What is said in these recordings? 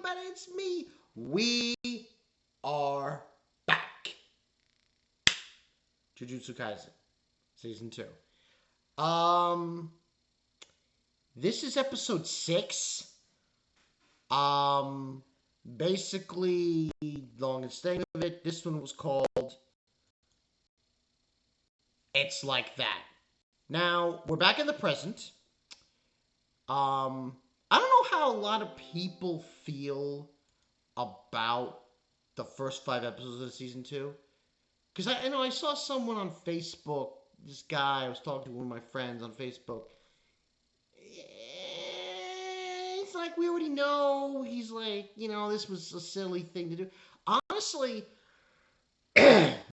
everybody, it's me. We are back. Jujutsu Kaisen, Season 2. Um, this is episode 6. Um, basically, long and staying of it, this one was called It's Like That. Now, we're back in the present. I don't know how a lot of people feel about the first 5 episodes of season 2. Because I know I saw someone on Facebook, this guy, I was talking to one of my friends on Facebook. It's like, we already know. He's like, this was a silly thing to do. Honestly,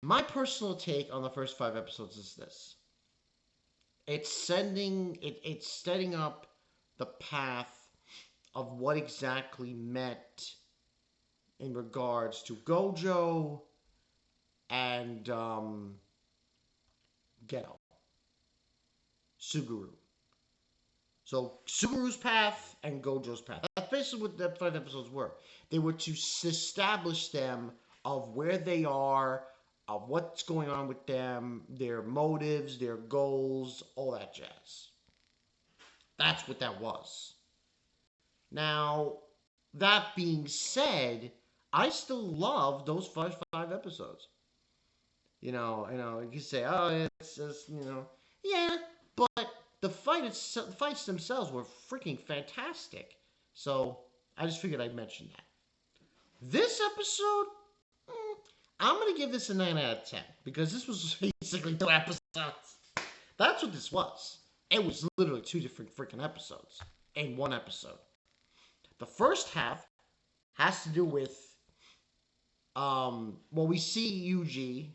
my personal take on the first 5 episodes is this. It's setting up the path of what exactly met in regards to Gojo and Geto. Suguru. So Suguru's path and Gojo's path. That's basically what the 5 episodes were. They were to establish them of where they are, of what's going on with them, their motives, their goals, all that jazz. That's what that was. Now, that being said, I still love those first 5 episodes. You can say, oh, it's just, yeah, but the fights themselves were freaking fantastic. So I just figured I'd mention that. This episode, I'm gonna give this a 9 out of 10 because this was basically 2 episodes. That's what this was. It was literally 2 different freaking episodes in one episode. The first half has to do with, we see Yuji,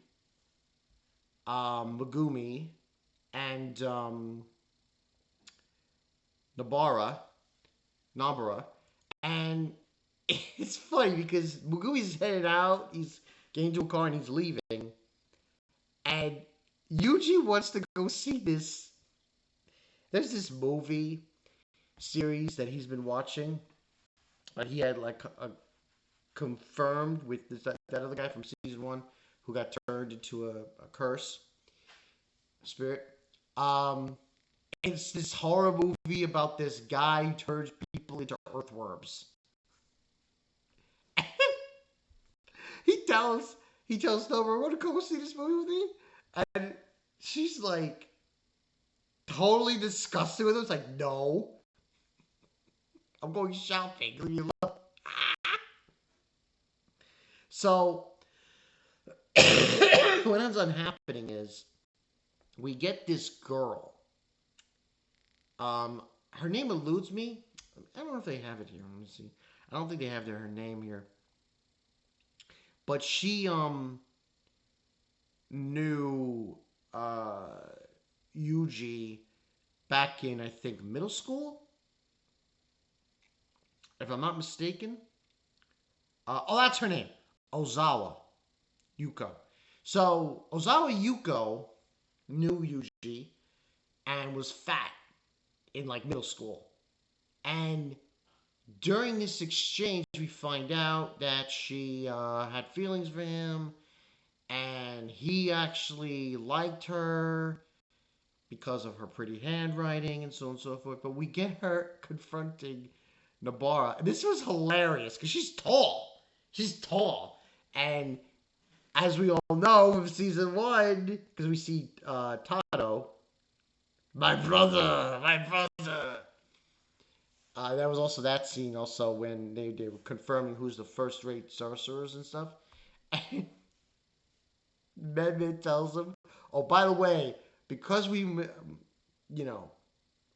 Megumi, and Nabara, and it's funny because Mugumi's headed out, he's getting into a car and he's leaving, and Yuji wants to go see this. There's this movie series that he's been watching. He had confirmed with that other guy from season 1 who got turned into a curse spirit. It's this horror movie about this guy who turns people into earthworms. he tells Nova, "Want to go see this movie with me?" And she's like totally disgusted with him. It's like, no, I'm going shopping. Leave me alone. So what ends up happening is we get this girl. Her name eludes me. I don't know if they have it here. Let me see. I don't think they have her name here. But she knew Yuji back in, I think, middle school, if I'm not mistaken. That's her name, Ozawa Yuko. So Ozawa Yuko knew Yuji and was fat in middle school. And during this exchange, we find out that she had feelings for him, and he actually liked her because of her pretty handwriting and so on and so forth. But we get her confronting Nabara. And this was hilarious because she's tall. She's tall. And as we all know from season 1, because we see Tado, my brother. That was also that scene also when they were confirming who's the first-rate sorcerers and stuff. And Medved tells him, oh, by the way, because we,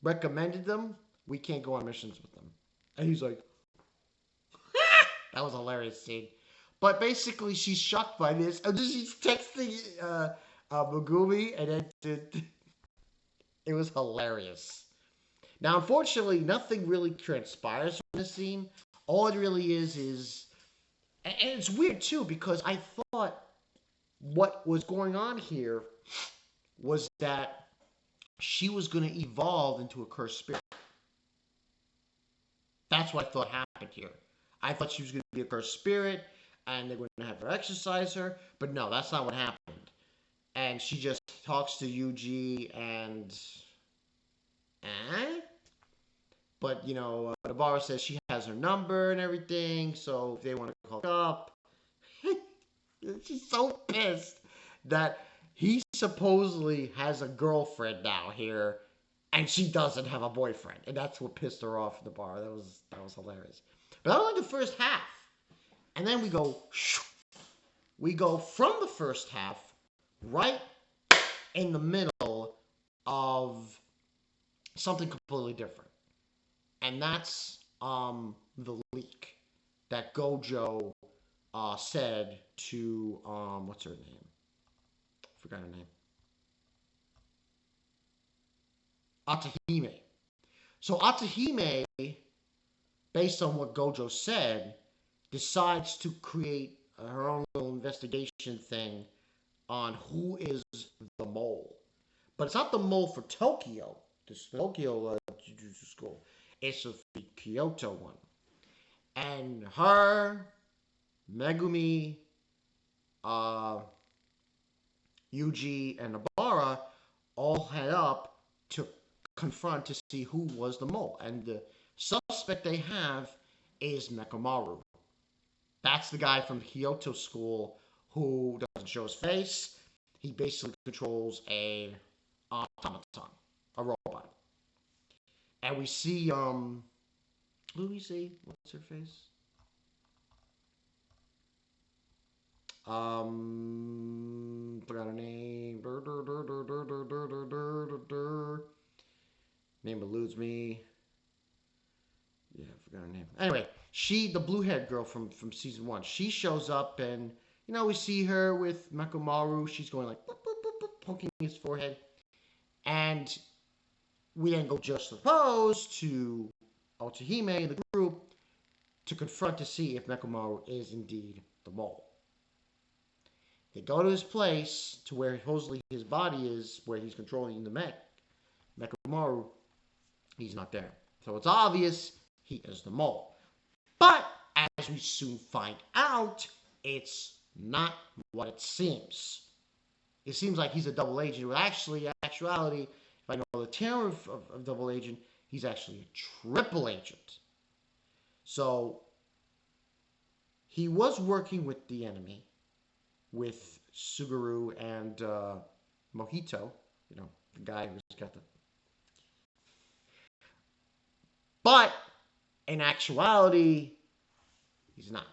recommended them, we can't go on missions with them. And he's like, that was a hilarious scene. But basically, she's shocked by this. And she's texting Megumi, and then it was hilarious. Now, unfortunately, nothing really transpires from this scene. All it really is, and it's weird too, because I thought what was going on here was that she was going to evolve into a cursed spirit. That's what I thought happened here. I thought she was going to be a cursed spirit, and they're going to have her exorcise her. But no, that's not what happened. And she just talks to Yuji and... But, Nobara says she has her number and everything, so if they want to call up... She's so pissed that he supposedly has a girlfriend now here, and she doesn't have a boyfriend, and that's what pissed her off at the bar. That was hilarious. But that was like the first half, and then we go from the first half right in the middle of something completely different, and that's the leak that Gojo said to what's her name? Forgot her name. Atahime. So Atahime, based on what Gojo said, decides to create her own little investigation thing on who is the mole. But it's not the mole for Tokyo, this Tokyo Jujutsu school. It's the Kyoto one. And her, Megumi, Yuji, and Nobara all head up to confront to see who was the mole. And the suspect they have is Nekomaru. That's the guy from Kyoto school who doesn't show his face. He basically controls a automaton, a robot. And we see, who do we see? What's her face? Forgot her name. Name eludes me. Yeah, I forgot her name. Anyway, the blue-haired girl from season 1, she shows up, and we see her with Nekomaru. She's going like boop, boop, boop, boop, poking his forehead, and we then go just opposed to Otahime and the group to confront to see if Nekomaru is indeed the mole. They go to his place to where supposedly his body is, where he's controlling the mech. Nekomaru, he's not there. So it's obvious he is the mole. But as we soon find out, it's not what it seems. It seems like he's a double agent. Well, actually, in actuality, if I know the term of double agent, he's actually a triple agent. So he was working with the enemy, with Suguru and Mojito, the guy who's got the... But in actuality, he's not,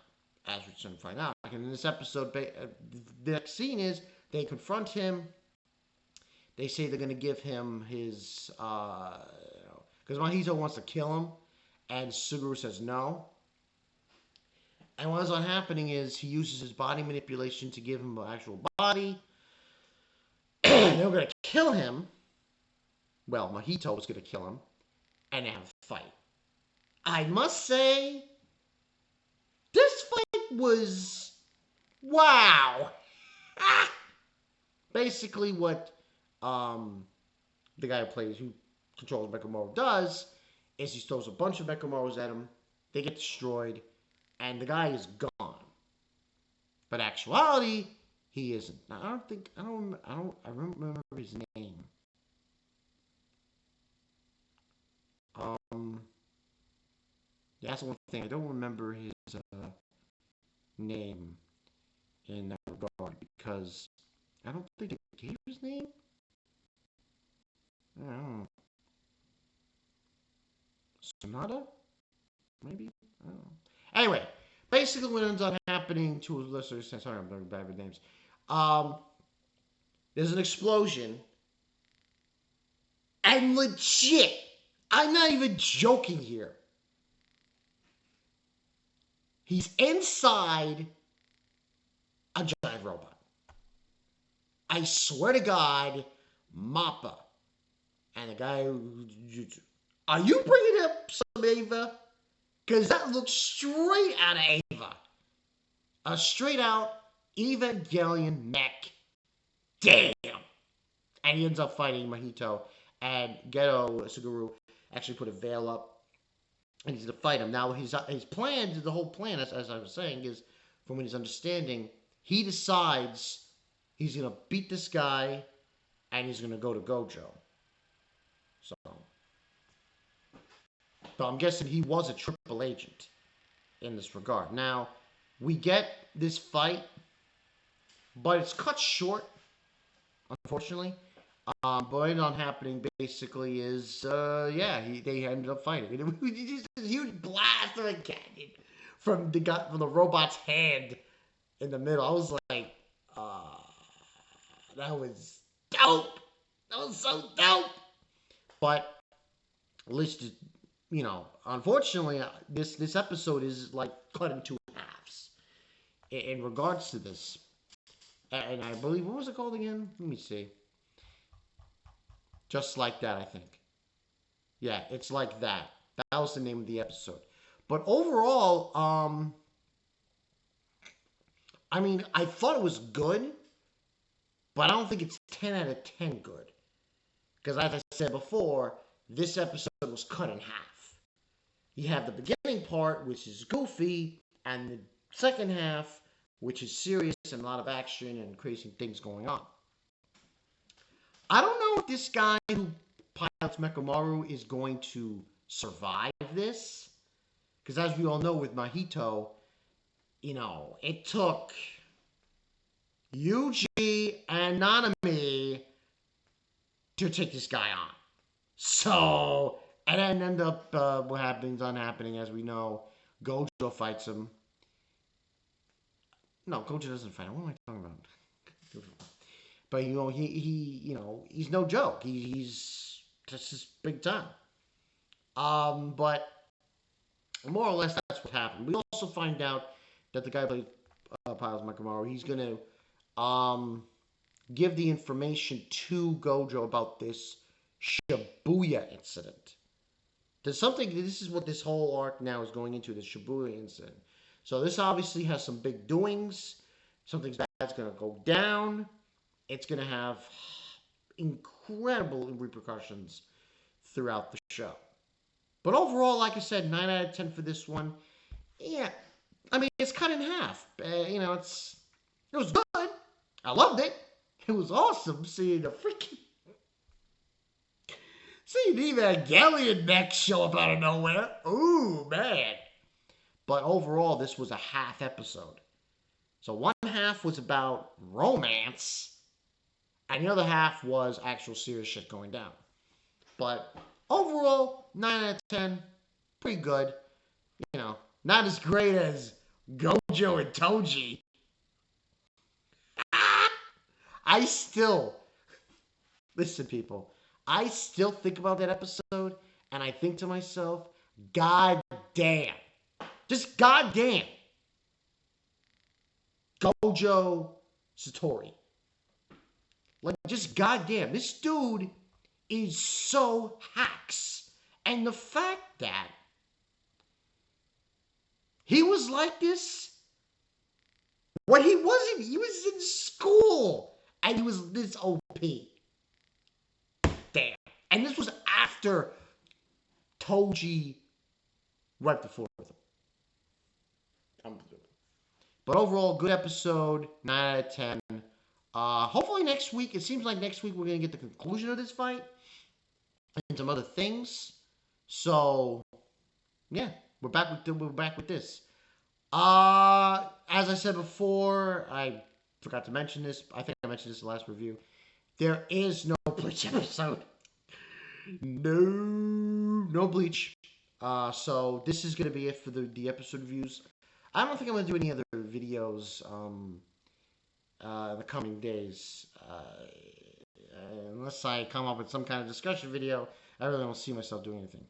as we're soon find out. And in this episode, the next scene is they confront him. They say they're going to give him his... because Mojito wants to kill him, and Suguru says no. And what ends up happening is he uses his body manipulation to give him an actual body. They were going to kill him. Well, Mojito was going to kill him. And they have a fight. I must say, this fight was... wow! Basically what the guy who controls Nekomaru does is he throws a bunch of Nekomarus at him. They get destroyed. And the guy is gone. But actuality, he isn't. Now, I don't remember his name. Yeah, that's the one thing. I don't remember his name in that regard because I don't think it gave his name. I don't know. Sonata? Maybe? I don't know. Anyway, basically what ends up happening to his listeners, sorry, I'm very bad with names. There's an explosion. And legit, I'm not even joking here. He's inside a giant robot. I swear to God, Mappa. And the guy who... Are you bringing up some Ava? Because that looks straight out of Ava. A straight out Evangelion mech. Damn. And he ends up fighting Mojito. And Geto Suguru actually put a veil up and he's gonna fight him. Now his plan, the whole plan, as I was saying, is from his understanding, he decides he's gonna beat this guy, and he's gonna go to Gojo. So, but I'm guessing he was a triple agent in this regard. Now, we get this fight, but it's cut short, unfortunately. But what ended up happening basically is, they ended up fighting. It was just a huge blast of a cannon from the robot's hand in the middle. I was like, that was dope. That was so dope. But at least, unfortunately, this episode is like cut into halves in regards to this. And I believe, what was it called again? Let me see. Just like that, I think. Yeah, it's like that. That was the name of the episode. But overall, I thought it was good, but I don't think it's 10 out of 10 good. Because as I said before, this episode was cut in half. You have the beginning part, which is goofy, and the second half, which is serious and a lot of action and crazy things going on. I don't know if this guy who pilots Mechamaru is going to survive this. Because as we all know with Mahito, it took Yuji and Nanami to take this guy on. So, and then end up, what happens unhappening, as we know, Gojo fights him. No, Gojo doesn't fight him. What am I talking about? But, he's no joke. He's just big time. But more or less, that's what happened. We also find out that the guy who played Piles Mechamaru, he's going to give the information to Gojo about this Shibuya incident. This is what this whole arc now is going into, the Shibuya incident. So this obviously has some big doings. Something bad's going to go down. It's going to have incredible repercussions throughout the show. But overall, like I said, 9 out of 10 for this one. Yeah, it's cut in half. It was good. I loved it. It was awesome seeing the Evangelion mech show up out of nowhere. Ooh, man. But overall, this was a half episode. So one half was about romance, and the other half was actual serious shit going down. But overall, 9 out of 10, pretty good. Not as great as Gojo and Toji. I still, listen, people, I still think about that episode, and I think to myself, God damn. Just goddamn. Gojo Satori. Like, just goddamn. This dude is so hacks. And the fact that he was like this when he was in school. And he was this OP. Damn. And this was after Toji wiped the floor with him. Unbelievable. But overall, good episode. 9 out of 10. Hopefully next week, it seems like next week we're going to get the conclusion of this fight. And some other things. So, yeah. We're back with this. As I said before, I forgot to mention this. I think I mentioned this in the last review. There is no Bleach episode. No Bleach. So this is going to be it for the episode reviews. I don't think I'm going to do any other videos in the coming days. Unless I come up with some kind of discussion video, I really don't see myself doing anything.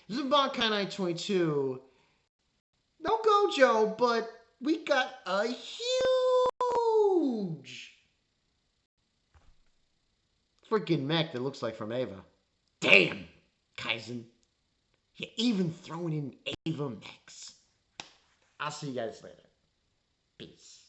This is Bankai Night 22. No Gojo, but we got a huge freaking mech that looks like from Eva. Damn, Kaisen. You're even throwing in Eva mechs. I'll see you guys later. Peace.